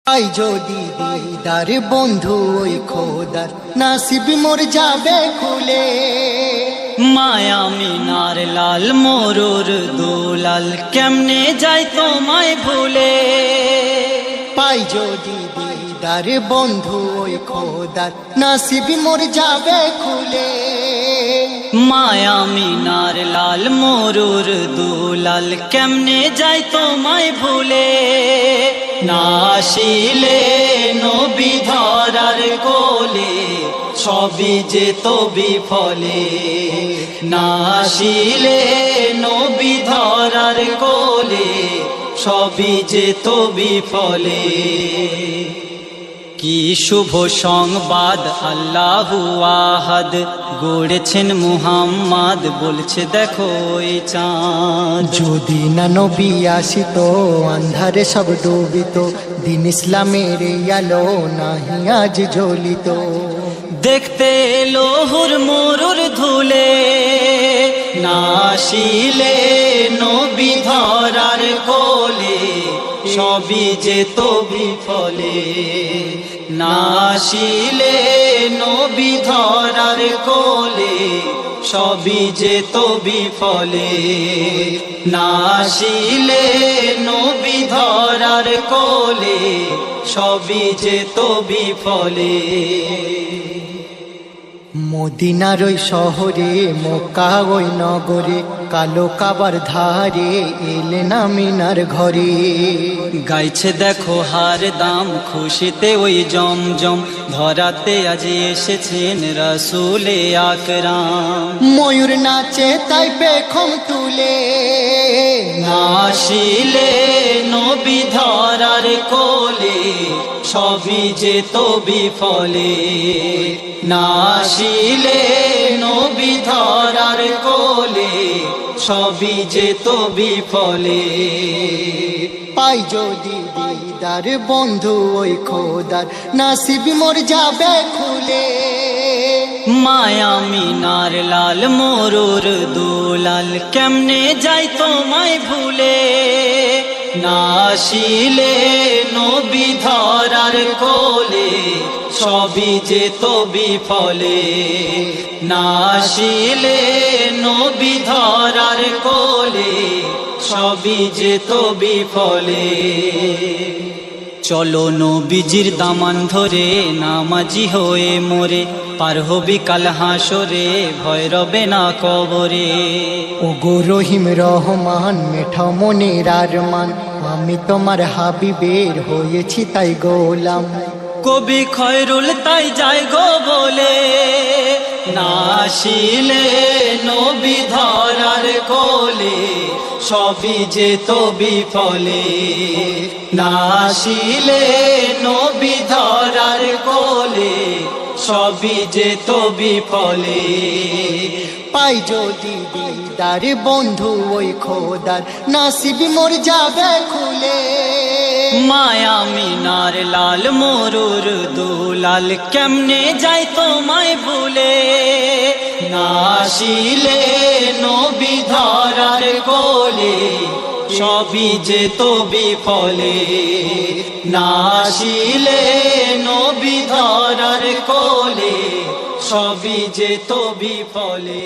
I যদি দিদার বন্ধু ওই খোদার নাসিব মোর যাবে খুলে। মায়া মিনার লাল মোরুর দুলাল কেমনে যাই তোমায় ভুলে। পাই যদি দিদার বন্ধু ওই খোদার নাসিব মোর যাবে খুলে। মায়া মিনার লাল মোরুর দুলাল কেমনে যাই তোমায় ভুলে। না আসিলে নবী ধরার কোলে সবই যে তো বিফলে। না আসিলে নবী ধরার কোলে সবই যে তো বিফলে। কি শুভ সংবাদ আল্লাহু আহাদ গড়েছেন মুহাম্মদ বলছে দেখো ওই চাঁদ। যদি না নবী আসিত আন্ধারে সব ডুবিত, দিন ইসলামের আলো নাহি আজ জ্বলিত। দেখতে লোহুর মোরুর ধুলে না আসিলে নবী ধরার কোলে সবই যে তো বিফলে। না আসিলে নবী ধরার কোলে সবই যে তো বিফলে। না আসিলে নবী ধরার কোলে সবই যে তো বিফলে। মদিনার ওই শহরে মক্কা ওই নগরে কালো কাবার ধারে এলেন আমিনার ঘরে। গাইছে দেখো হার দাম খুশিতে ওই জমজম ধরাতে আজ এসেছেন রাসূলে আকরাম। ময়ূর নাচে তাই পেখম তুলে না আসিলে নবী ধরার কোলে সবই যে তো বিফলে। না আসিলে নবী ধরার কোলে সবই যে তো বিফলে। পাই যদি দিদার বন্ধু ওই খোদার নাসিব মোর যাবে খুলে। মায়া মিনার লাল মোরুর দুলাল কেমনে যাই তোমায় ভুলে। না আসিলে নবী ধরার কোলে সবই যে তো বিফলে। না আসিলে নবী ধরার কোলে সবই যে তো বিফলে। চলো নবীজির দামান ধরে নামাজি হয়ে মোরে পার হবি কাল হাসরে ভয় রবে না কবরে। ও গো রহিম রহমান মেঠা মনের আরমান, আমি তোমার হাবিবের হয়েছি তাই গোলাম। কবি খয়রুল তাই যায় গো বলে না আসিলে নবী ধরার কোলে সবই যে তো বিফলে। না আসিলে নবী ধরার কোলে সবই যে তো বিফলে। পাই যদি দিদার বন্ধু ওই খোদার নাসিব মোর যাবে খুলে। মায়া মিনার লাল মোরুর দুলাল কেমনে যাই তোমায় ভুলে। না আসিলে নবী ধরার কোলে সবই যে তো বিফলে। না আসিলে নবী ধরার কোলে সবই যে তো বিফলে।